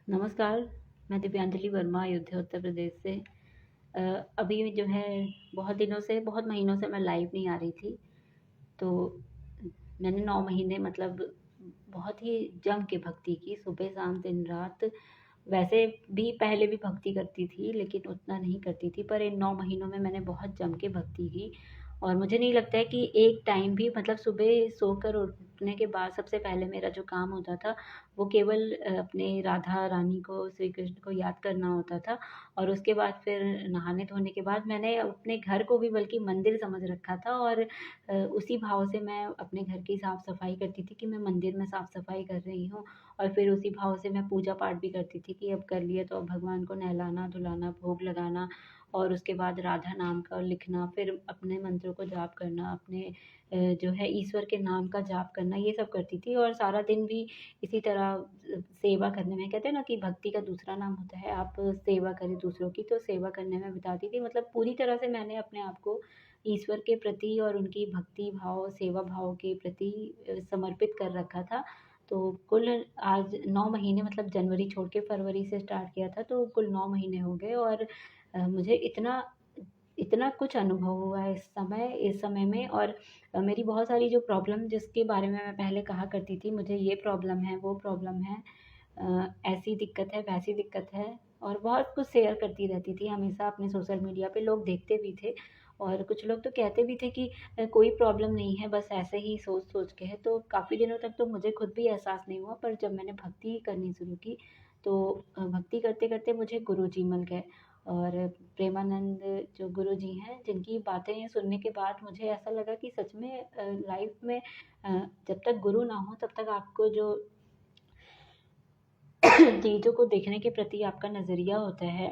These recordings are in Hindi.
नमस्कार, मैं दिव्यांजलि वर्मा अयोध्या उत्तर प्रदेश से। अ, अभी जो है बहुत महीनों से मैं लाइव नहीं आ रही थी। तो मैंने 9 महीने मतलब बहुत ही जम के भक्ति की, सुबह शाम दिन रात। वैसे भी पहले भी भक्ति करती थी लेकिन उतना नहीं करती थी, पर इन 9 महीनों में मैंने बहुत जम के भक्ति की। और मुझे नहीं लगता है कि एक टाइम भी मतलब सुबह सोकर उठने के बाद सबसे पहले मेरा जो काम होता था वो केवल अपने राधा रानी को, श्री कृष्ण को याद करना होता था। और उसके बाद फिर नहाने धोने के बाद मैंने अपने घर को भी बल्कि मंदिर समझ रखा था। और उसी भाव से मैं अपने घर की साफ-सफाई करती थी कि मैं मंदिर में साफ-सफाई कर रही हूँ। और फिर उसी भाव से मैं पूजा पाठ भी करती थी कि अब कर लिया तो अब भगवान को नहलाना-धुलाना, भोग लगाना और उसके बाद राधा नाम का लिखना, फिर अपने मंत्रों को जाप करना, अपने जो है ईश्वर के नाम का जाप करना, ये सब करती थी। और सारा दिन भी इसी तरह सेवा करने में, कहते हैं ना कि भक्ति का दूसरा नाम होता है आप सेवा करें दूसरों की, तो सेवा करने में बिताती थी। मतलब पूरी तरह से मैंने अपने आप को ईश्वर के प्रति और उनकी भक्ति भाव, सेवा भाव के प्रति समर्पित कर रखा था। तो कुल आज 9 महीने, मतलब जनवरी छोड़ के फरवरी से स्टार्ट किया था, तो कुल 9 महीने हो गए। और मुझे इतना इतना कुछ अनुभव हुआ है इस समय में। और मेरी बहुत सारी जो प्रॉब्लम जिसके बारे में मैं पहले कहा करती थी, मुझे ये प्रॉब्लम है, वो प्रॉब्लम है, ऐसी दिक्कत है, वैसी दिक्कत है, और बहुत कुछ शेयर करती रहती थी हमेशा अपने सोशल मीडिया पे। लोग देखते भी थे और कुछ लोग तो कहते भी थे कि कोई प्रॉब्लम नहीं है, बस ऐसे ही सोच-सोच के है। तो काफ़ी दिनों तक तो मुझे खुद भी एहसास नहीं हुआ, पर जब मैंने भक्ति करनी शुरू की, तो भक्ति करते-करते मुझे गुरुजी मिल गए। और प्रेमानंद जो गुरुजी हैं, जिनकी बातें सुनने के बाद मुझे ऐसा लगा कि सच में लाइफ में जब तक गुरु ना हो तब तक आपको जो चीज़ों को देखने के प्रति आपका नज़रिया होता है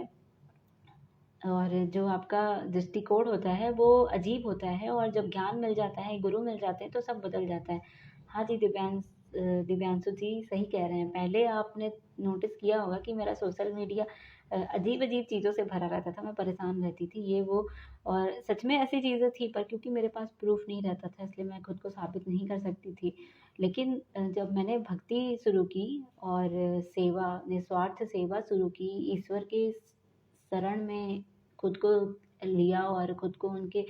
और जो आपका दृष्टिकोण होता है वो अजीब होता है। और जब ज्ञान मिल जाता है, गुरु मिल जाते हैं, तो सब बदल जाता है। हाँ जी, दिव्यांशु जी सही कह रहे हैं। पहले आपने नोटिस किया होगा कि मेरा सोशल मीडिया अजीब-अजीब चीज़ों से भरा रहता था, मैं परेशान रहती थी ये वो। और सच में ऐसी चीज़ें थी, पर क्योंकि मेरे पास प्रूफ़ नहीं रहता था इसलिए मैं खुद को साबित नहीं कर सकती थी। लेकिन जब मैंने भक्ति शुरू की और सेवा, निस्वार्थ सेवा शुरू की, ईश्वर के शरण में खुद को लिया और खुद को उनके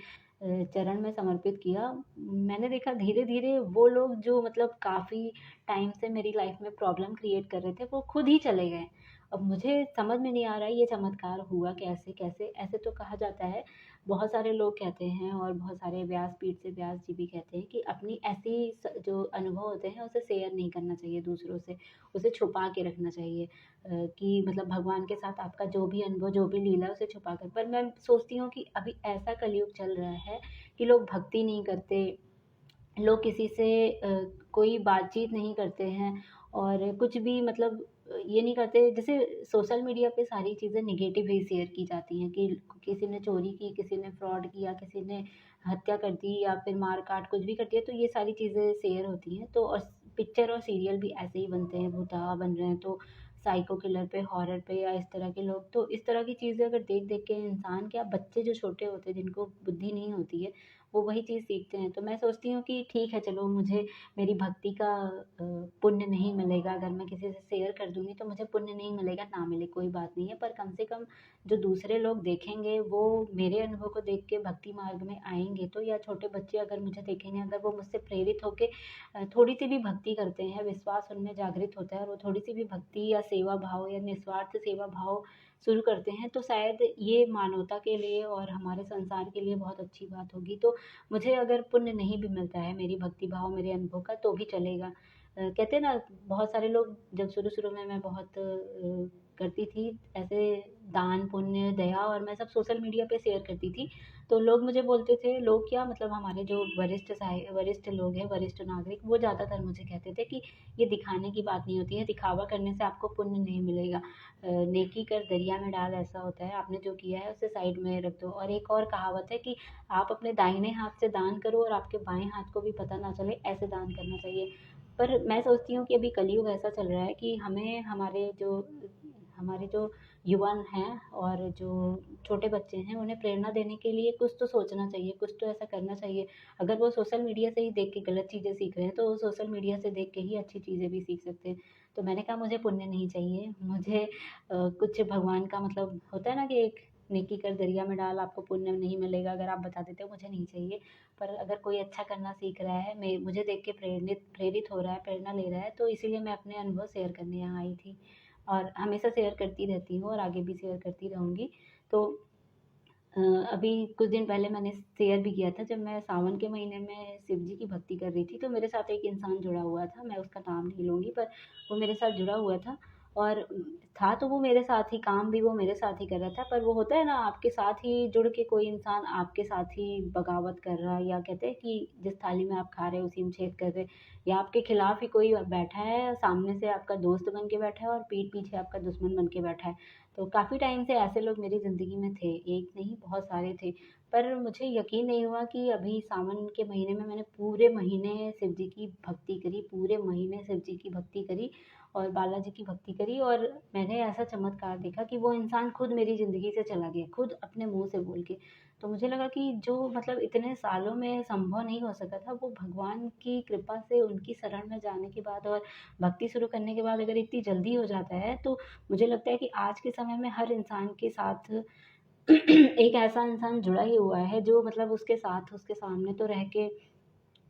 चरण में समर्पित किया, मैंने देखा धीरे-धीरे वो लोग जो मतलब काफ़ी टाइम से मेरी लाइफ़ में प्रॉब्लम क्रिएट कर रहे थे, वो खुद ही चले गए। अब मुझे समझ में नहीं आ रहा है ये चमत्कार हुआ कैसे? कैसे? ऐसे तो कहा जाता है, बहुत सारे लोग कहते हैं और बहुत सारे व्यासपीठ से व्यास जी भी कहते हैं कि अपनी ऐसी जो अनुभव होते हैं उसे शेयर नहीं करना चाहिए दूसरों से, उसे छुपा के रखना चाहिए। कि मतलब भगवान के साथ आपका जो भी अनुभव, जो भी लीला है उसे छुपा कर। पर मैं सोचती हूँ कि अभी ऐसा कलयुग चल रहा है कि लोग भक्ति नहीं करते, लोग किसी से कोई बातचीत नहीं करते हैं और कुछ भी मतलब ये नहीं करते। जैसे सोशल मीडिया पे सारी चीज़ें नेगेटिव ही शेयर की जाती हैं कि किसी ने चोरी की, किसी ने फ्रॉड किया, किसी ने हत्या कर दी या फिर मार-काट कुछ भी कर दिया, तो ये सारी चीज़ें शेयर होती हैं। तो और पिक्चर और सीरियल भी ऐसे ही बनते हैं, भूतहा बन रहे हैं, तो साइको किलर पे, हॉरर पे या इस तरह के लोग, तो इस तरह की चीज़ें अगर देख-देख के इंसान, क्या बच्चे जो छोटे होते हैं जिनको बुद्धि नहीं होती है, वो वही चीज़ सीखते हैं। तो मैं सोचती हूँ कि ठीक है, चलो मुझे मेरी भक्ति का पुण्य नहीं मिलेगा, अगर मैं किसी से शेयर कर दूँगी तो मुझे पुण्य नहीं मिलेगा, ना मिले कोई बात नहीं है। पर कम से कम जो दूसरे लोग देखेंगे वो मेरे अनुभव को देख के भक्ति मार्ग में आएँगे तो, या छोटे बच्चे अगर मुझे देखेंगे, अगर वो मुझसे प्रेरित होके थोड़ी-सी भी भक्ति करते हैं, विश्वास उनमें जागृत होता है और वो थोड़ी-सी भी भक्ति या सेवा भाव या निस्वार्थ सेवा भाव शुरू करते हैं, तो शायद ये मानवता के लिए और हमारे संसार के लिए बहुत अच्छी बात होगी। तो मुझे अगर पुण्य नहीं भी मिलता है मेरी भक्ति भाव, मेरे अनुभव का, तो भी चलेगा। कहते हैं ना, बहुत सारे लोग, जब शुरू-शुरू में मैं बहुत करती थी ऐसे दान, पुण्य, दया, और मैं सब सोशल मीडिया पे शेयर करती थी। तो लोग मुझे बोलते थे, लोग क्या मतलब हमारे जो वरिष्ठ लोग हैं, वरिष्ठ नागरिक, वो ज़्यादातर मुझे कहते थे कि ये दिखाने की बात नहीं होती है, दिखावा करने से आपको पुण्य नहीं मिलेगा। नेकी कर दरिया में डाल, ऐसा होता है, आपने जो किया है उसे साइड में रख दो। और एक और कहावत है कि आप अपने दाहिने हाथ से दान करो और आपके बाएँ हाथ को भी पता ना चले, ऐसे दान करना चाहिए। पर मैं सोचती हूँ कि अभी कलयुग ऐसा चल रहा है कि हमें हमारे जो युवा हैं और जो छोटे बच्चे हैं, उन्हें प्रेरणा देने के लिए कुछ तो सोचना चाहिए, कुछ तो ऐसा करना चाहिए। अगर वो सोशल मीडिया से ही देख के गलत चीज़ें सीख रहे हैं, तो वो सोशल मीडिया से देख के ही अच्छी चीज़ें भी सीख सकते हैं। तो मैंने कहा मुझे पुण्य नहीं चाहिए, मुझे कुछ भगवान का मतलब होता है ना कि एक नेकी कर दरिया में डाल, आपको पुण्य नहीं मिलेगा अगर आप बता देते हो, मुझे नहीं चाहिए। पर अगर कोई अच्छा करना सीख रहा है, मैं मुझे देख के प्रेरित हो रहा है, प्रेरणा ले रहा है, तो इसीलिए मैं अपने अनुभव शेयर करने यहाँ आई थी। और हमेशा शेयर करती रहती हूँ और आगे भी शेयर करती रहूँगी। तो अ, अभी कुछ दिन पहले मैंने शेयर भी किया था, जब मैं सावन के महीने में शिव जी की भक्ति कर रही थी, तो मेरे साथ एक इंसान जुड़ा हुआ था, मैं उसका नाम नहीं लूँगी, पर वो मेरे साथ जुड़ा हुआ था। और था तो वो मेरे साथ ही, काम भी वो मेरे साथ ही कर रहा था, पर वो होता है ना, आपके साथ ही जुड़ के कोई इंसान आपके साथ ही बगावत कर रहा है, या कहते हैं कि जिस थाली में आप खा रहे हो उसी में छेद कर रहे, या आपके खिलाफ ही कोई बैठा है, सामने से आपका दोस्त बन के बैठा है और पीठ पीछे आपका दुश्मन बन के बैठा है। तो काफ़ी टाइम से ऐसे लोग मेरी ज़िंदगी में थे, एक नहीं बहुत सारे थे। पर मुझे यकीन नहीं हुआ कि अभी सावन के महीने में मैंने पूरे महीने शिव जी की भक्ति करी, पूरे महीने शिव जी की भक्ति करी और बालाजी की भक्ति करी, और मैंने ऐसा चमत्कार देखा कि वो इंसान खुद मेरी ज़िंदगी से चला गया, खुद अपने मुँह से बोल के। तो मुझे लगा कि जो मतलब इतने सालों में संभव नहीं हो सका था, वो भगवान की कृपा से उनकी शरण में जाने के बाद और भक्ति शुरू करने के बाद अगर इतनी जल्दी हो जाता है, तो मुझे लगता है कि आज के समय में हर इंसान के साथ एक ऐसा इंसान जुड़ा ही हुआ है जो मतलब उसके साथ, उसके सामने तो रह के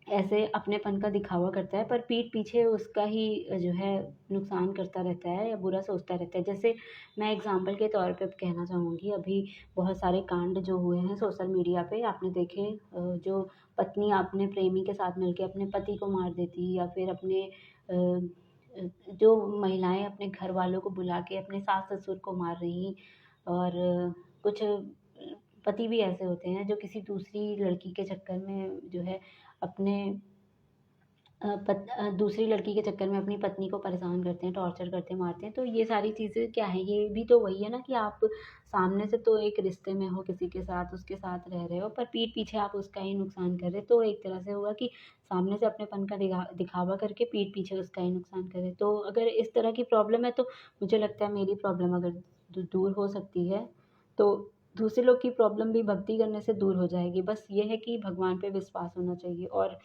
ऐसे अपनेपन का दिखावा करता है, पर पीठ पीछे उसका ही जो है नुकसान करता रहता है या बुरा सोचता रहता है। जैसे मैं एग्जाम्पल के तौर पे कहना चाहूँगी, अभी बहुत सारे कांड जो हुए हैं सोशल मीडिया पे आपने देखे, जो पत्नी अपने प्रेमी के साथ मिलके अपने पति को मार देती, या फिर अपने जो महिलाएं अपने घर वालों को बुला के अपने सास ससुर को मार रही, और कुछ पति भी ऐसे होते हैं जो किसी दूसरी लड़की के चक्कर में जो है अपने दूसरी लड़की के चक्कर में अपनी पत्नी को परेशान करते हैं, टॉर्चर करते हैं, मारते हैं। तो ये सारी चीज़ें क्या है, ये भी तो वही है ना कि आप सामने से तो एक रिश्ते में हो किसी के साथ, उसके साथ रह रहे हो, पर पीठ पीछे आप उसका ही नुकसान कर रहे हो। तो एक तरह से हुआ कि सामने से अपनेपन का दिखावा करके पीठ पीछे उसका ही नुकसान कर रहे हो। तो अगर इस तरह की प्रॉब्लम है, तो मुझे लगता है मेरी प्रॉब्लम अगर दूर हो सकती है, तो दूसरे लोग की प्रॉब्लम भी भक्ति करने से दूर हो जाएगी। बस ये है कि भगवान पे विश्वास होना चाहिए। और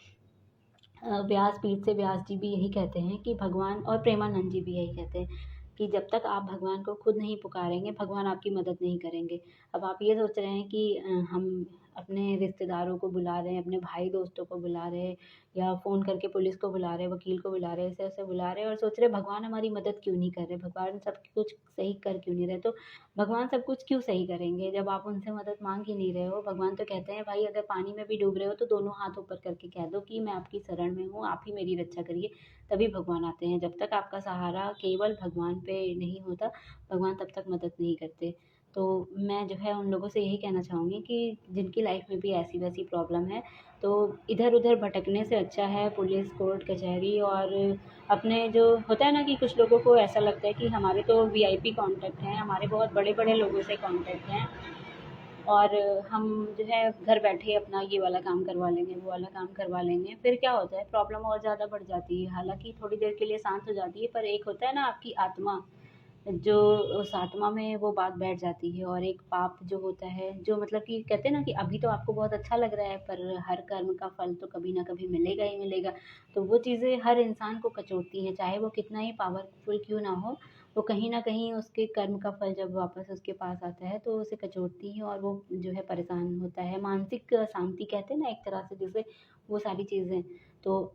व्यासपीठ से व्यास जी भी यही कहते हैं कि भगवान, और प्रेमानंद जी भी यही कहते हैं कि जब तक आप भगवान को खुद नहीं पुकारेंगे, भगवान आपकी मदद नहीं करेंगे। अब आप ये सोच रहे हैं कि हम अपने रिश्तेदारों को बुला रहे हैं, अपने भाई दोस्तों को बुला रहे हैं, या फ़ोन करके पुलिस को बुला रहे हैं, वकील को बुला रहे हैं, ऐसे-ऐसे बुला रहे हैं और सोच रहे हैं भगवान हमारी मदद क्यों नहीं कर रहे, भगवान सब कुछ सही कर क्यों नहीं रहे। तो भगवान सब कुछ क्यों सही करेंगे जब आप उनसे मदद माँग ही नहीं रहे हो। भगवान तो कहते हैं भाई अगर पानी में भी डूब रहे हो तो दोनों हाथ ऊपर करके कह दो कि मैं आपकी शरण में हूँ, आप ही मेरी रक्षा करिए, तभी भगवान आते हैं। जब तक आपका सहारा केवल भगवान पे नहीं होता, भगवान तब तक मदद नहीं करते। तो मैं जो है उन लोगों से यही कहना चाहूँगी कि जिनकी लाइफ में भी ऐसी-वैसी प्रॉब्लम है, तो इधर-उधर भटकने से अच्छा है पुलिस, कोर्ट, कचहरी, और अपने जो होता है ना कि कुछ लोगों को ऐसा लगता है कि हमारे तो वीआईपी कॉन्टैक्ट हैं, हमारे बहुत बड़े-बड़े लोगों से कॉन्टैक्ट हैं, और हम जो है घर बैठे अपना ये वाला काम करवा लेंगे, वो वाला काम करवा लेंगे। फिर क्या होता है, प्रॉब्लम और ज़्यादा बढ़ जाती है। हालाँकि थोड़ी देर के लिए शांत हो जाती है, पर एक होता है ना आपकी आत्मा, जो उस आत्मा में वो बात बैठ जाती है, और एक पाप जो होता है, जो मतलब कि कहते हैं ना कि अभी तो आपको बहुत अच्छा लग रहा है, पर हर कर्म का फल तो कभी ना कभी मिलेगा ही मिलेगा। तो वो चीज़ें हर इंसान को कचोटती हैं, चाहे वो कितना ही पावरफुल क्यों ना हो, वो कहीं न कहीं उसके कर्म का फल जब वापस उसके पास आता है तो उसे कचोटती है, और वो जो है परेशान होता है। मानसिक शांति कहते हैं ना एक तरह से जिसे, वो सारी चीज़ें। तो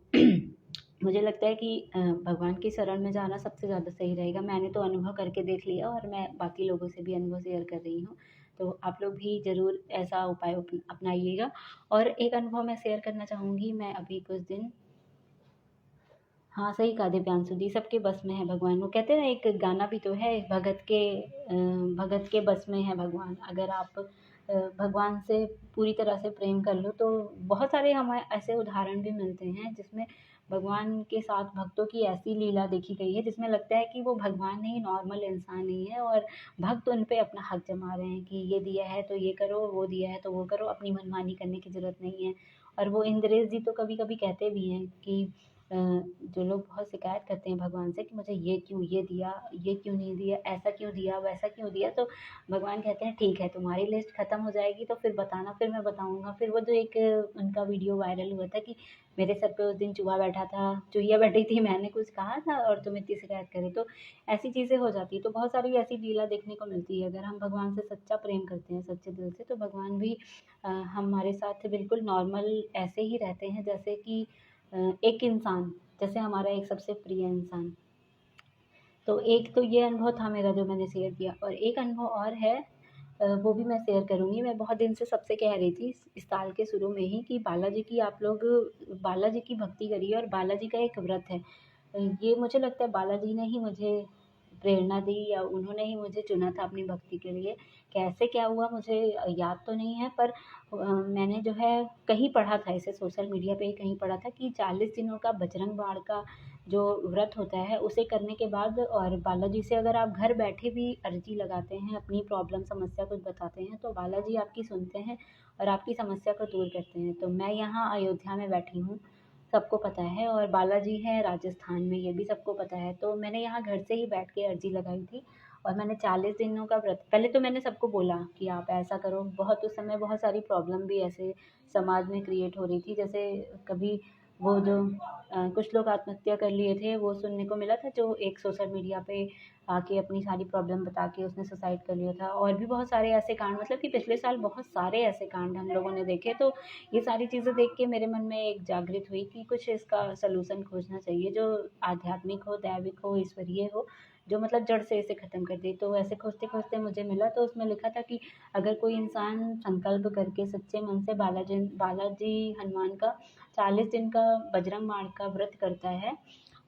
मुझे लगता है कि भगवान की शरण में जाना सबसे ज़्यादा सही रहेगा। मैंने तो अनुभव करके देख लिया, और मैं बाकी लोगों से भी अनुभव शेयर कर रही हूँ। तो आप लोग भी ज़रूर ऐसा उपाय अपनाइएगा। और एक अनुभव मैं शेयर करना चाहूँगी, मैं अभी कुछ दिन, हाँ, सही कहा दिव्यांशु जी, सबके बस में है भगवान। वो कहते हैं ना, एक गाना भी तो है, भगत के बस में है भगवान। अगर आप भगवान से पूरी तरह से प्रेम कर लो, तो बहुत सारे हमें ऐसे उदाहरण भी मिलते हैं जिसमें भगवान के साथ भक्तों की ऐसी लीला देखी गई है जिसमें लगता है कि वो भगवान नहीं, नॉर्मल इंसान ही है, और भक्त उन पे अपना हक जमा रहे हैं कि ये दिया है तो ये करो, वो दिया है तो वो करो, अपनी मनमानी करने की ज़रूरत नहीं है। और वो इंद्रेश जी तो कभी-कभी कहते भी हैं कि जो लोग बहुत शिकायत करते हैं भगवान से कि मुझे ये क्यों ये दिया, ये क्यों नहीं दिया, ऐसा क्यों दिया, वैसा क्यों दिया, तो भगवान कहते हैं ठीक है, तुम्हारी लिस्ट खत्म हो जाएगी तो फिर बताना, फिर मैं बताऊँगा। फिर वो जो एक उनका वीडियो वायरल हुआ था कि मेरे सर पे उस दिन चूहा बैठा था, चूहिया बैठी थी, मैंने कुछ कहा था और तुम इतनी शिकायत करे, तो ऐसी चीज़ें हो जाती हैं। तो बहुत सारी ऐसी लीला देखने को मिलती है। अगर हम भगवान से सच्चा प्रेम करते हैं सच्चे दिल से, तो भगवान भी हमारे साथ बिल्कुल नॉर्मल ऐसे ही रहते हैं जैसे कि एक इंसान, जैसे हमारा एक सबसे प्रिय इंसान। तो एक तो ये अनुभव था मेरा जो मैंने शेयर किया, और एक अनुभव और है, वो भी मैं शेयर करूँगी। मैं बहुत दिन से सबसे कह रही थी इस साल के शुरू में ही कि बालाजी की आप लोग बालाजी की भक्ति करिए, और बालाजी का एक व्रत है। ये मुझे लगता है बालाजी ने ही मुझे प्रेरणा दी, या उन्होंने ही मुझे चुना था अपनी भक्ति के लिए। कैसे क्या हुआ मुझे याद तो नहीं है, पर मैंने जो है कहीं पढ़ा था, इसे सोशल मीडिया पे ही कहीं पढ़ा था कि 40 दिनों का बजरंग बाण का जो व्रत होता है उसे करने के बाद, और बालाजी से अगर आप घर बैठे भी अर्जी लगाते हैं, अपनी प्रॉब्लम समस्या कुछ बताते हैं, तो बालाजी आपकी सुनते हैं और आपकी समस्या को दूर करते हैं। तो मैं यहाँ अयोध्या में बैठी हूँ, सबको पता है, और बालाजी है राजस्थान में, ये भी सबको पता है। तो मैंने यहाँ घर से ही बैठ के अर्जी लगाई थी, और मैंने 40 दिनों का व्रत, पहले तो मैंने सबको बोला कि आप ऐसा करो। बहुत उस समय बहुत सारी प्रॉब्लम भी ऐसे समाज में क्रिएट हो रही थी, जैसे कभी वो जो कुछ लोग आत्महत्या कर लिए थे, वो सुनने को मिला था, जो एक सोशल मीडिया पे आके अपनी सारी प्रॉब्लम बता के उसने सुसाइड कर लिया था, और भी बहुत सारे ऐसे कांड, मतलब कि पिछले साल बहुत सारे ऐसे कांड हम लोगों ने देखे। तो ये सारी चीज़ें देख के मेरे मन में एक जागृत हुई कि कुछ इसका सलूशन खोजना चाहिए, जो आध्यात्मिक हो, दैविक हो, ईश्वरीय हो, जो मतलब जड़ से इसे ख़त्म कर दे। तो ऐसे खोजते खोजते मुझे मिला, तो उसमें लिखा था कि अगर कोई इंसान संकल्प करके सच्चे मन से बालाजी बालाजी हनुमान का 40 दिन का बजरंग बाण का व्रत करता है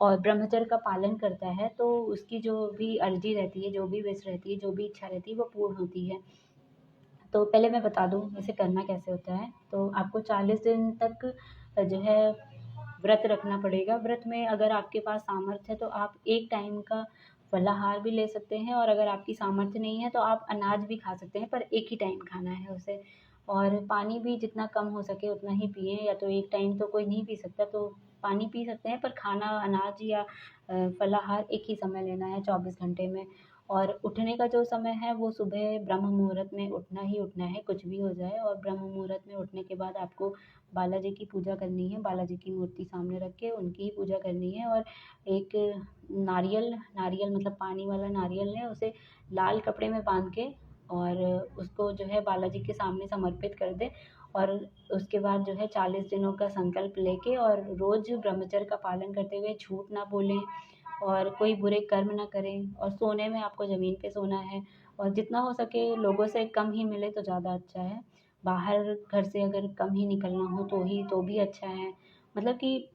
और ब्रह्मचर्य का पालन करता है, तो उसकी जो भी अर्जी रहती है, जो भी विश रहती है, जो भी इच्छा रहती है, वो पूर्ण होती है। तो पहले मैं बता दूँ इसे करना कैसे होता है। तो आपको 40 दिन तक जो है व्रत रखना पड़ेगा। व्रत में अगर आपके पास सामर्थ्य है तो आप एक टाइम का फलाहार भी ले सकते हैं, और अगर आपकी सामर्थ्य नहीं है तो आप अनाज भी खा सकते हैं, पर एक ही टाइम खाना है उसे। और पानी भी जितना कम हो सके उतना ही पिएँ, या तो एक टाइम तो कोई नहीं पी सकता, तो पानी पी सकते हैं, पर खाना अनाज या फलाहार एक ही समय लेना है 24 घंटे में। और उठने का जो समय है वो सुबह ब्रह्म मुहूर्त में उठना ही उठना है, कुछ भी हो जाए। और ब्रह्म मुहूर्त में उठने के बाद आपको बालाजी की पूजा करनी है, बालाजी की मूर्ति सामने रख के उनकी ही पूजा करनी है। और एक नारियल नारियल मतलब पानी वाला नारियल है, उसे लाल कपड़े में बांध के और उसको जो है बालाजी के सामने समर्पित कर दें। और उसके बाद जो है 40 दिनों का संकल्प लेके और रोज़ ब्रह्मचर्य का पालन करते हुए झूठ ना बोलें, और कोई बुरे कर्म ना करें, और सोने में आपको ज़मीन पे सोना है, और जितना हो सके लोगों से कम ही मिले तो ज़्यादा अच्छा है। बाहर घर से अगर कम ही निकलना हो तो भी अच्छा है। मतलब कि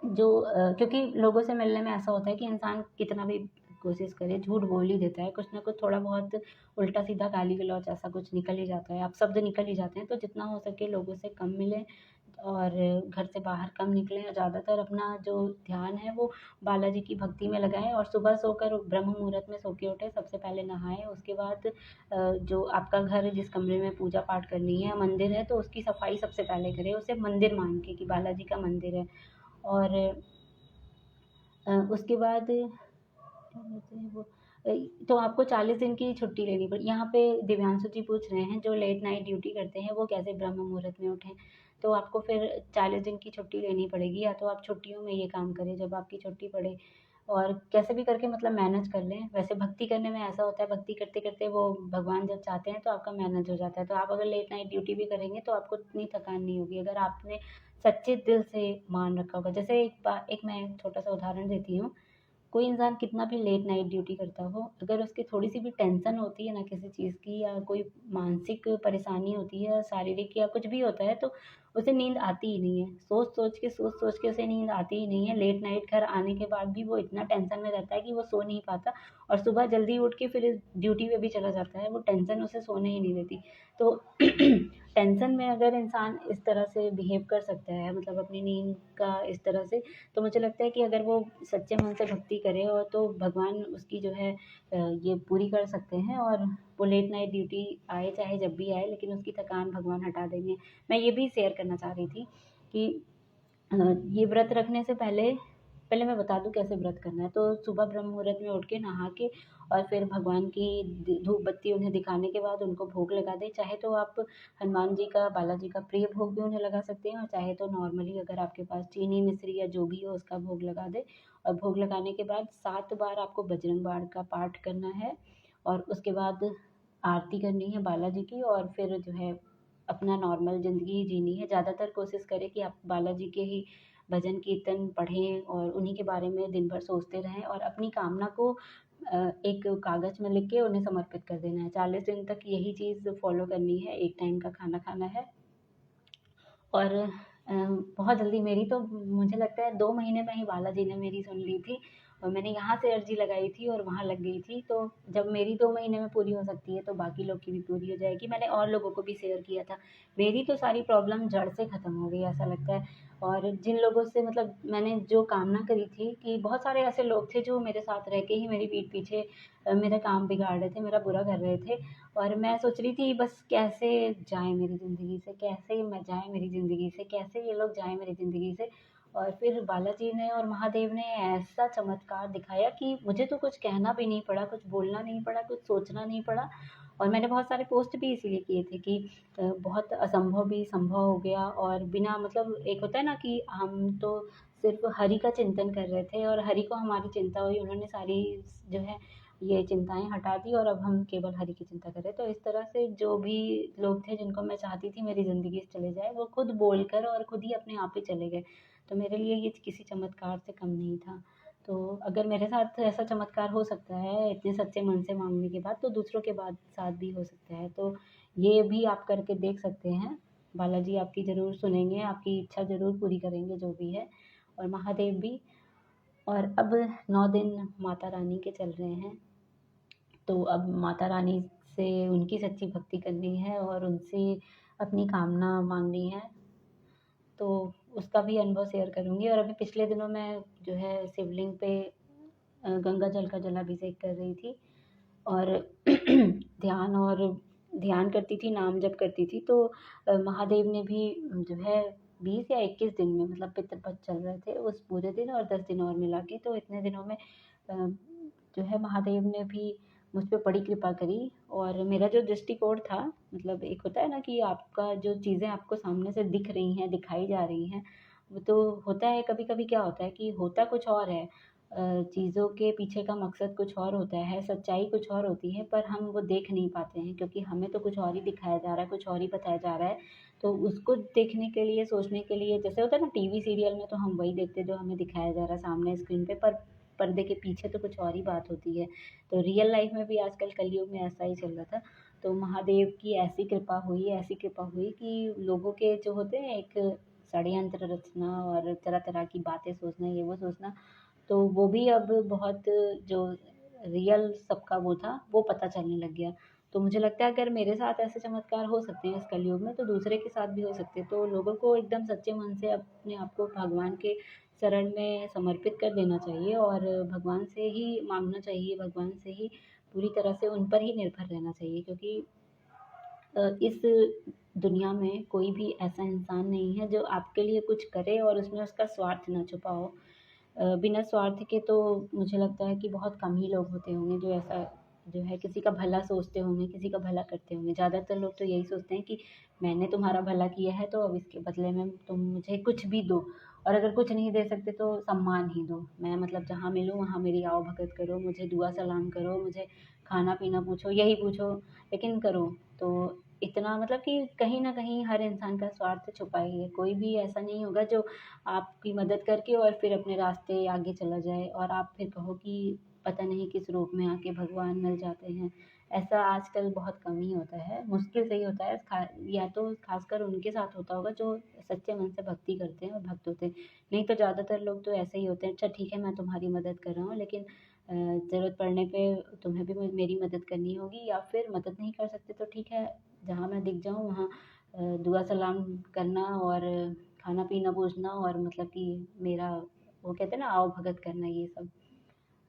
जो क्योंकि लोगों से मिलने में ऐसा होता है कि इंसान कितना भी कोशिश करे झूठ बोल ही देता है, कुछ ना कुछ थोड़ा बहुत उल्टा सीधा गाली गलौज ऐसा कुछ निकल ही जाता है, आप शब्द निकल ही जाते हैं। तो जितना हो सके लोगों से कम मिलें, और घर से बाहर कम निकलें, और ज़्यादातर अपना जो ध्यान है वो बालाजी की भक्ति में लगाएं। और सुबह सोकर ब्रह्म मुहूर्त में सो के उठें, सबसे पहले नहाएं, उसके बाद जो आपका घर है, जिस कमरे में पूजा पाठ करनी है, मंदिर है, तो उसकी सफाई सबसे पहले करें, उसे मंदिर मान के कि बालाजी का मंदिर है। और उसके बाद क्या बोलते हैं वो, तो आपको 40 दिन की छुट्टी लेनी पड़ी। यहाँ पे दिव्यांशु जी पूछ रहे हैं जो लेट नाइट ड्यूटी करते हैं वो कैसे ब्रह्म मुहूर्त में उठें। तो आपको फिर 40 दिन की छुट्टी लेनी पड़ेगी, या तो आप छुट्टियों में ये काम करें जब आपकी छुट्टी पड़े, और कैसे भी करके मतलब मैनेज कर लें। वैसे भक्ति करने में ऐसा होता है, भक्ति करते करते वो भगवान जब चाहते हैं तो आपका मैनेज हो जाता है। तो आप अगर लेट नाइट ड्यूटी भी करेंगे तो आपको इतनी थकान नहीं होगी, अगर आपने सच्चे दिल से मान रखा होगा। जैसे एक मैं छोटा सा उदाहरण देती हूँ। कोई इंसान कितना भी लेट नाइट ड्यूटी करता हो, अगर उसकी थोड़ी सी भी टेंशन होती है ना किसी चीज़ की, या कोई मानसिक परेशानी होती है, शारीरिक या कुछ भी होता है, तो उसे नींद आती ही नहीं है। सोच सोच के उसे नींद आती ही नहीं है। लेट नाइट घर आने के बाद भी वो इतना टेंशन में रहता है कि वो सो नहीं पाता, और सुबह जल्दी उठ के फिर इस ड्यूटी पे भी चला जाता है। वो टेंशन उसे सोने ही नहीं देती। तो टेंशन में अगर इंसान इस तरह से बिहेव कर सकता है, मतलब अपनी नींद का इस तरह से, तो मुझे लगता है कि अगर वो सच्चे मन से भक्ति करे, और तो भगवान उसकी जो है ये पूरी कर सकते हैं। और वो लेट नाइट ड्यूटी आए चाहे जब भी आए, लेकिन उसकी थकान भगवान हटा देंगे। मैं ये भी शेयर करना चाह रही थी कि ये व्रत रखने से पहले पहले मैं बता दूँ कैसे व्रत करना है। तो सुबह ब्रह्म मुहूर्त में उठ के नहा के और फिर भगवान की धूप बत्ती उन्हें दिखाने के बाद उनको भोग लगा दें। चाहे तो आप हनुमान जी का, बालाजी का प्रिय भोग भी उन्हें लगा सकते हैं, और चाहे तो नॉर्मली अगर आपके पास चीनी मिश्री या जो भी हो उसका भोग लगा दें। और भोग लगाने के बाद 7 बार आपको बजरंग बाण का पाठ करना है, और उसके बाद आरती करनी है बालाजी की, और फिर जो है अपना नॉर्मल ज़िंदगी जीनी है। ज़्यादातर कोशिश करें कि आप बालाजी के ही भजन कीर्तन पढ़ें और उन्हीं के बारे में दिन भर सोचते रहें, और अपनी कामना को एक कागज़ में लिख के उन्हें समर्पित कर देना है। 40 दिन तक यही चीज़ फॉलो करनी है, एक टाइम का खाना खाना है। और बहुत जल्दी मेरी तो मुझे लगता है 2 महीने में ही बालाजी ने मेरी सुन ली थी, और मैंने यहाँ से अर्जी लगाई थी और वहाँ लग गई थी। तो जब मेरी 2 महीने में पूरी हो सकती है तो बाकी लोग की भी पूरी हो जाएगी। मैंने और लोगों को भी शेयर किया था। मेरी तो सारी प्रॉब्लम जड़ से ख़त्म हो गई ऐसा लगता है। और जिन लोगों से मतलब मैंने जो कामना करी थी, कि बहुत सारे ऐसे लोग थे जो मेरे साथ रह के ही मेरी पीठ पीछे मेरा काम बिगाड़ रहे थे, मेरा बुरा कर रहे थे। और मैं सोच रही थी बस कैसे जाएँ मेरी ज़िंदगी से, कैसे मैं जाएँ मेरी ज़िंदगी से, कैसे ये लोग जाएँ मेरी ज़िंदगी से। और फिर बालाजी ने और महादेव ने ऐसा चमत्कार दिखाया कि मुझे तो कुछ कहना भी नहीं पड़ा, कुछ बोलना नहीं पड़ा, कुछ सोचना नहीं पड़ा। और मैंने बहुत सारे पोस्ट भी इसीलिए किए थे कि बहुत असंभव भी संभव हो गया, और बिना मतलब एक होता है ना कि हम तो सिर्फ़ हरि का चिंतन कर रहे थे और हरि को हमारी चिंता हुई, उन्होंने सारी जो है ये चिंताएँ हटा दी, और अब हम केवल हरि की चिंता कर रहे हैं। तो इस तरह से जो भी लोग थे जिनको मैं चाहती थी मेरी ज़िंदगी से चले जाएँ, वो खुद बोलकर और खुद ही अपने आप ही चले गए। तो मेरे लिए ये किसी चमत्कार से कम नहीं था। तो अगर मेरे साथ ऐसा चमत्कार हो सकता है इतने सच्चे मन से माँगने के बाद, तो दूसरों के बाद साथ भी हो सकता है। तो ये भी आप करके देख सकते हैं। बालाजी आपकी ज़रूर सुनेंगे, आपकी इच्छा ज़रूर पूरी करेंगे जो भी है, और महादेव भी। और अब 9 दिन माता रानी के चल रहे हैं। तो अब माता रानी से उनकी सच्ची भक्ति करनी है और उनसे अपनी कामना मांगनी है। तो उसका भी अनुभव शेयर करूँगी। और अभी पिछले दिनों मैं जो है शिवलिंग पे गंगा जल का जलाभिषेक कर रही थी, और और ध्यान करती थी, नाम जप करती थी। तो महादेव ने भी जो है 20 या 21 दिन में मतलब पितृपक्ष चल रहे थे उस पूरे दिन, और 10 दिन और मिला के, तो इतने दिनों में जो है महादेव ने भी मुझ पे बड़ी कृपा करी। और मेरा जो दृष्टिकोण था, मतलब एक होता है ना कि आपका जो चीज़ें आपको सामने से दिख रही हैं, दिखाई जा रही हैं, वो तो होता है। कभी-कभी क्या होता है कि होता कुछ और है, चीज़ों के पीछे का मकसद कुछ और होता है, सच्चाई कुछ और होती है, पर हम वो देख नहीं पाते हैं क्योंकि हमें तो कुछ और ही दिखाया जा रहा है, कुछ और ही बताया जा रहा है। तो उसको देखने के लिए, सोचने के लिए, जैसे होता है ना टीवी सीरियल में, तो हम वही देखते हैं जो हमें दिखाया जा रहा है सामने स्क्रीन पे, पर पर्दे के पीछे तो कुछ और ही बात होती है। तो रियल लाइफ में भी आजकल कलयुग में ऐसा ही चल रहा था। तो महादेव की ऐसी कृपा हुई कि लोगों के जो होते हैं एक षड्यंत्र रचना और तरह-तरह की बातें सोचना, ये वो सोचना, तो वो भी अब बहुत जो रियल सबका वो था, वो पता चलने लग गया। तो मुझे लगता है अगर मेरे साथ ऐसे चमत्कार हो सकते हैं इस कलयुग में, तो दूसरे के साथ भी हो सकते हैं। तो लोगों को एकदम सच्चे मन से अपने आप को भगवान के शरण में समर्पित कर देना चाहिए, और भगवान से ही माँगना चाहिए, भगवान से ही पूरी तरह से उन पर ही निर्भर रहना चाहिए, क्योंकि इस दुनिया में कोई भी ऐसा इंसान नहीं है जो आपके लिए कुछ करे और उसमें उसका स्वार्थ ना छुपा हो। बिना स्वार्थ के तो मुझे लगता है कि बहुत कम ही लोग होते होंगे जो ऐसा जो है किसी का भला सोचते होंगे, किसी का भला करते होंगे। ज़्यादातर लोग तो यही सोचते हैं कि मैंने तुम्हारा भला किया है तो अब इसके बदले में तुम मुझे कुछ भी दो, और अगर कुछ नहीं दे सकते तो सम्मान ही दो। मैं मतलब जहाँ मिलूँ वहाँ मेरी आओ भगत करो, मुझे दुआ सलाम करो, मुझे खाना-पीना पूछो, यही पूछो, लेकिन करो। तो इतना मतलब कि कहीं न कहीं हर इंसान का स्वार्थ छुपा ही है। कोई भी ऐसा नहीं होगा जो आपकी मदद करके और फिर अपने रास्ते आगे चला जाए, और आप फिर कहो कि पता नहीं किस रूप में आके भगवान मिल जाते हैं। ऐसा आजकल बहुत कम ही होता है, मुश्किल से ही होता है। या तो खासकर उनके साथ होता होगा जो सच्चे मन से भक्ति करते हैं और भक्त होते हैं। नहीं तो ज़्यादातर लोग तो ऐसे ही होते हैं, अच्छा ठीक है मैं तुम्हारी मदद कर रहा हूँ, लेकिन ज़रूरत पड़ने पे तुम्हें भी मेरी मदद करनी होगी, या फिर मदद नहीं कर सकते तो ठीक है, जहाँ मैं दिख जाऊँ वहाँ दुआ सलाम करना और खाना-पीना पूछना, और मतलब कि मेरा वो कहते हैं ना आओ भगत करना, ये सब।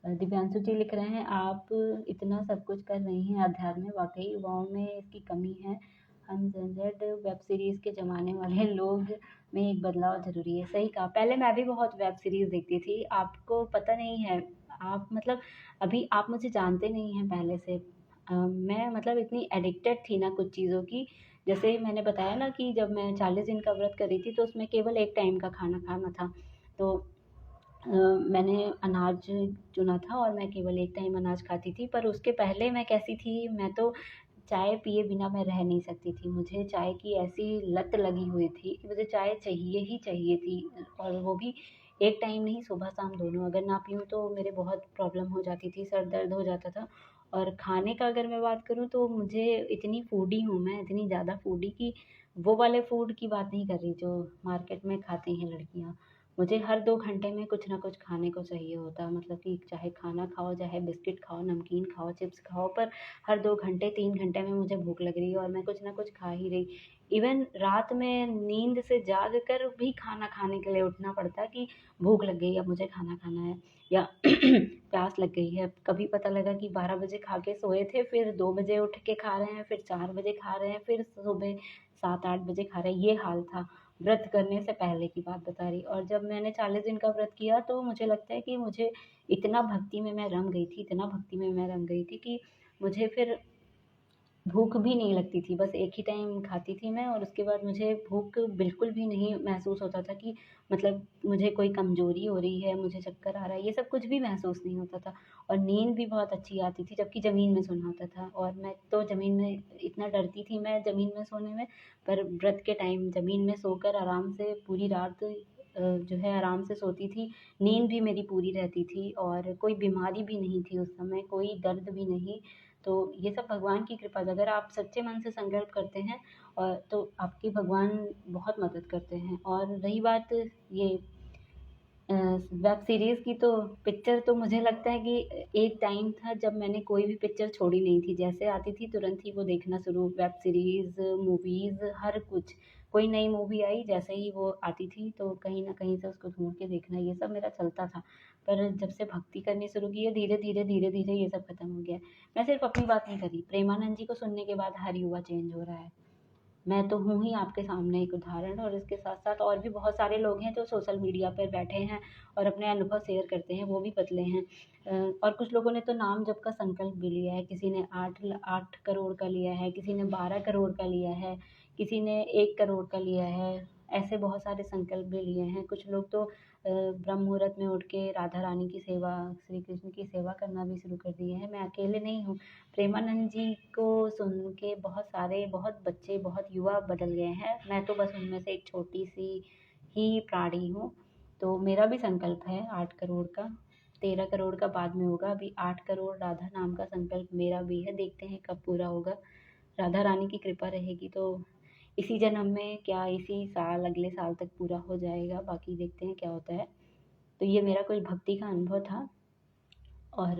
दिव्यांशु जी लिख रहे हैं, आप इतना सब कुछ कर रही हैं अध्यात्म में, वाक़ई युवाओं में इसकी कमी है। अनजेंडर्ड वेब सीरीज़ के ज़माने वाले लोग में एक बदलाव ज़रूरी है। सही कहा, पहले मैं भी बहुत वेब सीरीज़ देखती थी, आपको पता नहीं है। आप मतलब अभी आप मुझे जानते नहीं हैं पहले से। मैं मतलब इतनी एडिक्टेड थी ना कुछ चीज़ों की, जैसे मैंने बताया ना कि जब मैं 40 दिन का व्रत कर रही थी तो उसमें केवल एक टाइम का खाना खाना था। तो मैंने अनाज चुना था और मैं केवल एक टाइम अनाज खाती थी। पर उसके पहले मैं कैसी थी, मैं तो चाय पिए बिना मैं रह नहीं सकती थी। मुझे चाय की ऐसी लत लगी हुई थी कि मुझे चाय चाहिए ही चाहिए थी, और वो भी एक टाइम नहीं, सुबह-शाम दोनों। अगर ना पीऊँ तो मेरे बहुत प्रॉब्लम हो जाती थी, सर दर्द हो जाता था। और खाने का अगर मैं बात करूँ तो मुझे इतनी फूडी हूँ मैं, इतनी ज़्यादा फूडी कि वो वाले फूड की बात नहीं कर रही जो मार्केट में खाती हैं लड़कियाँ। मुझे हर 2 घंटे में कुछ ना कुछ खाने को चाहिए होता है, मतलब कि चाहे खाना खाओ, चाहे बिस्किट खाओ, नमकीन खाओ, चिप्स खाओ, पर हर 2 घंटे 3 घंटे में मुझे भूख लग रही है और मैं कुछ ना कुछ खा ही रही। इवन रात में नींद से जाग कर भी खाना खाने के लिए उठना पड़ता है कि भूख लग गई, अब मुझे खाना खाना है, या प्यास लग गई है। कभी पता लगा कि 12 बजे खा के सोए थे, फिर 2 बजे उठ के खा रहे हैं, फिर 4 बजे खा रहे हैं, फिर सुबह 7-8 बजे खा रहे हैं, ये हाल था। व्रत करने से पहले की बात बता रही। और जब मैंने 40 दिन का व्रत किया तो मुझे लगता है कि मुझे इतना भक्ति में मैं रम गई थी, इतना भक्ति में मैं रम गई थी कि मुझे फिर भूख भी नहीं लगती थी। बस एक ही टाइम खाती थी मैं, और उसके बाद मुझे भूख बिल्कुल भी नहीं महसूस होता था कि मतलब मुझे कोई कमज़ोरी हो रही है, मुझे चक्कर आ रहा है, ये सब कुछ भी महसूस नहीं होता था। और नींद भी बहुत अच्छी आती थी, जबकि ज़मीन में सोना होता था, और मैं तो ज़मीन में इतना डरती थी मैं ज़मीन में सोने में। पर व्रत के टाइम ज़मीन में सोकर आराम से पूरी रात जो है आराम से सोती थी। नींद भी मेरी पूरी रहती थी और कोई बीमारी भी नहीं थी उस समय, कोई दर्द भी नहीं। तो ये सब भगवान की कृपा से, अगर आप सच्चे मन से संकल्प करते हैं और तो आपकी भगवान बहुत मदद करते हैं। और रही बात ये वेब सीरीज़ की, तो पिक्चर तो मुझे लगता है कि एक टाइम था जब मैंने कोई भी पिक्चर छोड़ी नहीं थी। जैसे आती थी तुरंत ही वो देखना शुरू, वेब सीरीज़, मूवीज़, हर कुछ। कोई नई मूवी आई, जैसे ही वो आती थी तो कहीं न कहीं से उसको ढूँढ के देखना, ये सब मेरा चलता था। पर जब से भक्ति करनी शुरू की है, धीरे-धीरे, धीरे-धीरे ये सब खत्म हो गया है। मैं सिर्फ़ अपनी बात नहीं कर रही, प्रेमानंद जी को सुनने के बाद हर युवा चेंज हो रहा है। मैं तो हूँ ही आपके सामने एक उदाहरण, और इसके साथ-साथ और भी बहुत सारे लोग हैं जो सोशल मीडिया पर बैठे हैं और अपने अनुभव शेयर करते हैं, वो भी बदले हैं। और कुछ लोगों ने तो नाम जप का संकल्प भी लिया है, किसी ने 8 करोड़ का लिया है, किसी ने 12 करोड़ का लिया है, किसी ने 1 करोड़ का लिया है। ऐसे बहुत सारे संकल्प भी लिए हैं। कुछ लोग तो ब्रह्म मुहूर्त में उठ के राधा रानी की सेवा, श्री कृष्ण की सेवा करना भी शुरू कर दिए हैं। मैं अकेले नहीं हूँ। प्रेमानंद जी को सुन के बहुत सारे, बहुत बच्चे, बहुत युवा बदल गए हैं। मैं तो बस उनमें से एक छोटी-सी ही प्राणी हूँ। तो मेरा भी संकल्प है 8 करोड़ का, 13 करोड़ का बाद में होगा। अभी 8 करोड़ राधा नाम का संकल्प मेरा भी है, देखते हैं कब पूरा होगा। राधा रानी की कृपा रहेगी तो इसी जन्म में क्या, इसी साल, अगले साल तक पूरा हो जाएगा, बाकी देखते हैं क्या होता है। तो ये मेरा कुछ भक्ति का अनुभव था, और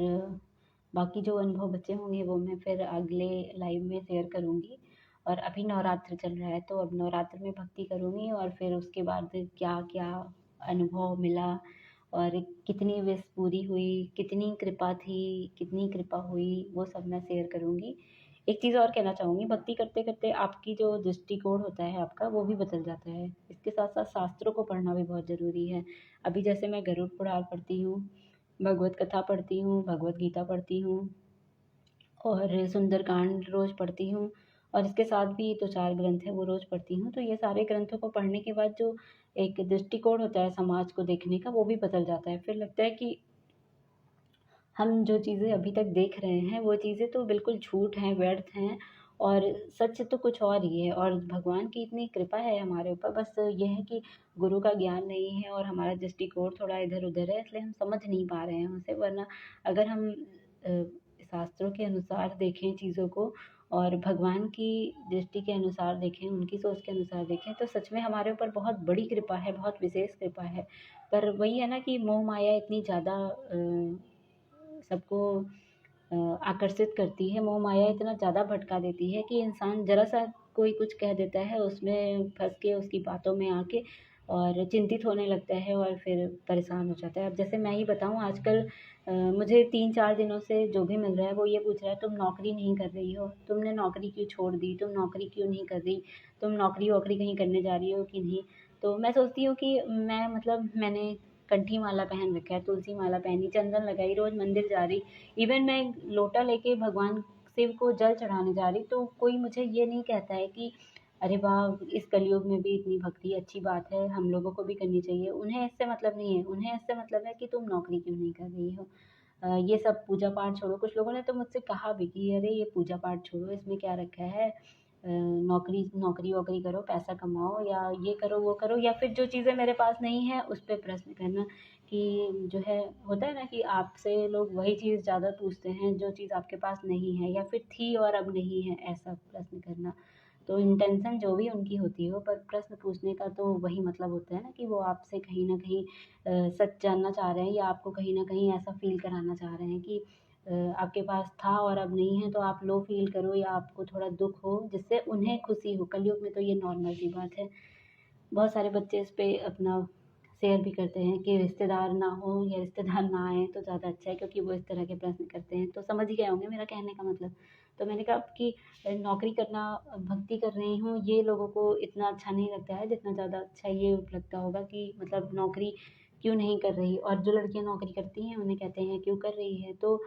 बाकी जो अनुभव बचे होंगे वो मैं फिर अगले लाइव में शेयर करूँगी। और अभी नवरात्र चल रहा है तो अब नवरात्र में भक्ति करूँगी, और फिर उसके बाद क्या-क्या अनुभव मिला और कितनी विश पूरी हुई, कितनी कृपा थी, कितनी कृपा हुई, वो सब मैं शेयर करूँगी। एक चीज़ और कहना चाहूँगी, भक्ति करते-करते आपकी जो दृष्टिकोण होता है आपका, वो भी बदल जाता है। इसके साथ-साथ शास्त्रों को पढ़ना भी बहुत ज़रूरी है। अभी जैसे मैं गरुड़ पुराण पढ़ती हूँ, भगवत कथा पढ़ती हूँ, भगवत गीता पढ़ती हूँ, और सुंदरकांड रोज़ पढ़ती हूँ, और इसके साथ भी तो 4 ग्रंथ हैं वो रोज़ पढ़ती हूँ। तो ये सारे ग्रंथों को पढ़ने के बाद जो एक दृष्टिकोण होता है समाज को देखने का, वो भी बदल जाता है। फिर लगता है कि हम जो चीज़ें अभी तक देख रहे हैं वो चीज़ें तो बिल्कुल झूठ हैं, व्यर्थ हैं, और सच तो कुछ और ही है। और भगवान की इतनी कृपा है हमारे ऊपर, बस ये है कि गुरु का ज्ञान नहीं है और हमारा दृष्टिकोण थोड़ा इधर-उधर है, इसलिए हम समझ नहीं पा रहे हैं उसे। वरना अगर हम शास्त्रों के अनुसार देखें चीज़ों को और भगवान की दृष्टि के अनुसार देखें, उनकी सोच के अनुसार देखें, तो सच में हमारे ऊपर बहुत बड़ी कृपा है, बहुत विशेष कृपा है। पर वही है ना कि मोह माया इतनी ज़्यादा सबको आकर्षित करती है, मोह माया इतना ज़्यादा भटका देती है कि इंसान ज़रा सा कोई कुछ कह देता है, उसमें फँस के उसकी बातों में आके और चिंतित होने लगता है और फिर परेशान हो जाता है। अब जैसे मैं ही बताऊँ, आजकल मुझे 3-4 दिनों से जो भी मिल रहा है वो ये पूछ रहा है, तुम नौकरी नहीं कर रही हो, तुमने नौकरी क्यों छोड़ दी, तुम नौकरी क्यों नहीं कर रही, तुम नौकरी-वोकरी कहीं करने जा रही हो कि नहीं। तो मैं सोचती हूँ कि मैं मतलब मैंने कंठी माला पहन रखा है, तुलसी माला पहनी, चंदन लगाई, रोज़ मंदिर जा रही, इवन मैं लोटा लेके भगवान शिव को जल चढ़ाने जा रही, तो कोई मुझे ये नहीं कहता है कि अरे वाह! इस कलयुग में भी इतनी भक्ति अच्छी बात है, हम लोगों को भी करनी चाहिए। उन्हें इससे मतलब नहीं है, उन्हें इससे मतलब है कि तुम नौकरी क्यों नहीं कर रही हो। ये सब पूजा पाठ छोड़ो। कुछ लोगों ने तो मुझसे कहा भी कि अरे ये पूजा पाठ छोड़ो, इसमें क्या रखा है, नौकरी-वोकरी करो, पैसा कमाओ, या ये करो, वो करो, या फिर जो चीज़ें मेरे पास नहीं है उस पे प्रश्न करना, कि जो है होता है ना कि आपसे लोग वही चीज़ ज़्यादा पूछते हैं जो चीज़ आपके पास नहीं है या फिर थी और अब नहीं है, ऐसा प्रश्न करना। तो इंटेंशन जो भी उनकी होती हो, पर प्रश्न पूछने का तो वही मतलब होता है ना कि वो आपसे कहीं न कहीं सच जानना चाह रहे हैं, या आपको कहीं न कहीं ऐसा फ़ील कराना चाह रहे हैं कि आपके पास था और अब नहीं है, तो आप लो फ़ील करो या आपको थोड़ा दुःख हो, जिससे उन्हें खुशी हो। कलयुग में तो ये नॉर्मल सी बात है। बहुत सारे बच्चे इस पे अपना शेयर भी करते हैं कि रिश्तेदार ना हो या रिश्तेदार ना आएँ तो ज़्यादा अच्छा है, क्योंकि वो इस तरह के प्रश्न करते हैं। तो समझ ही गए होंगे मेरा कहने का मतलब। तो मैंने कहा कि नौकरी करना, भक्ति कर रही हूँ, ये लोगों को इतना अच्छा नहीं लगता है जितना ज़्यादा अच्छा ये लगता होगा कि मतलब नौकरी क्यों नहीं कर रही, और जो लड़कियाँ नौकरी करती हैं उन्हें कहते हैं क्यों कर रही है। तो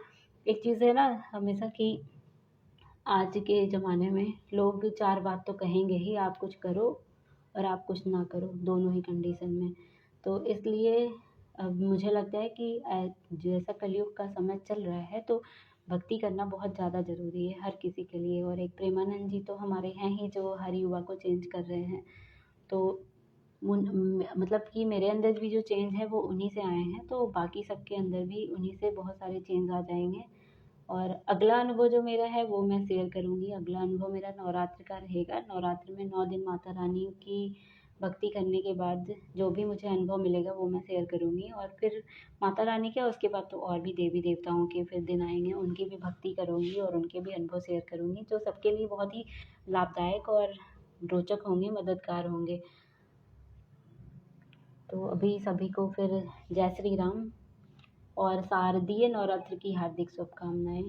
एक चीज़ है ना हमेशा कि आज के ज़माने में लोग 4 बात तो कहेंगे ही, आप कुछ करो और आप कुछ ना करो, दोनों ही कंडीशन में। तो इसलिए अब मुझे लगता है कि जैसा कलयुग का समय चल रहा है, तो भक्ति करना बहुत ज़्यादा ज़रूरी है हर किसी के लिए, और एक प्रेमानंद जी तो हमारे हैं ही जो हर युवा को चेंज कर रहे हैं। तो मतलब कि मेरे अंदर भी जो चेंज है वो उन्हीं से आए हैं, तो बाकी सबके अंदर भी उन्हीं से बहुत सारे चेंज आ जाएँगे। और अगला अनुभव जो मेरा है वो मैं शेयर करूँगी। अगला अनुभव मेरा नवरात्र का रहेगा। नवरात्र में 9 दिन माता रानी की भक्ति करने के बाद जो भी मुझे अनुभव मिलेगा वो मैं शेयर करूँगी, और फिर माता रानी क्या, उसके बाद तो और भी देवी-देवताओं के फिर दिन आएँगे, उनकी भी भक्ति करूँगी और उनके भी अनुभव शेयर करूँगी, जो सबके लिए बहुत ही लाभदायक और रोचक होंगे, मददगार होंगे। तो अभी सभी को फिर जय श्री राम और शारदीय नवरात्र की हार्दिक शुभकामनाएँ।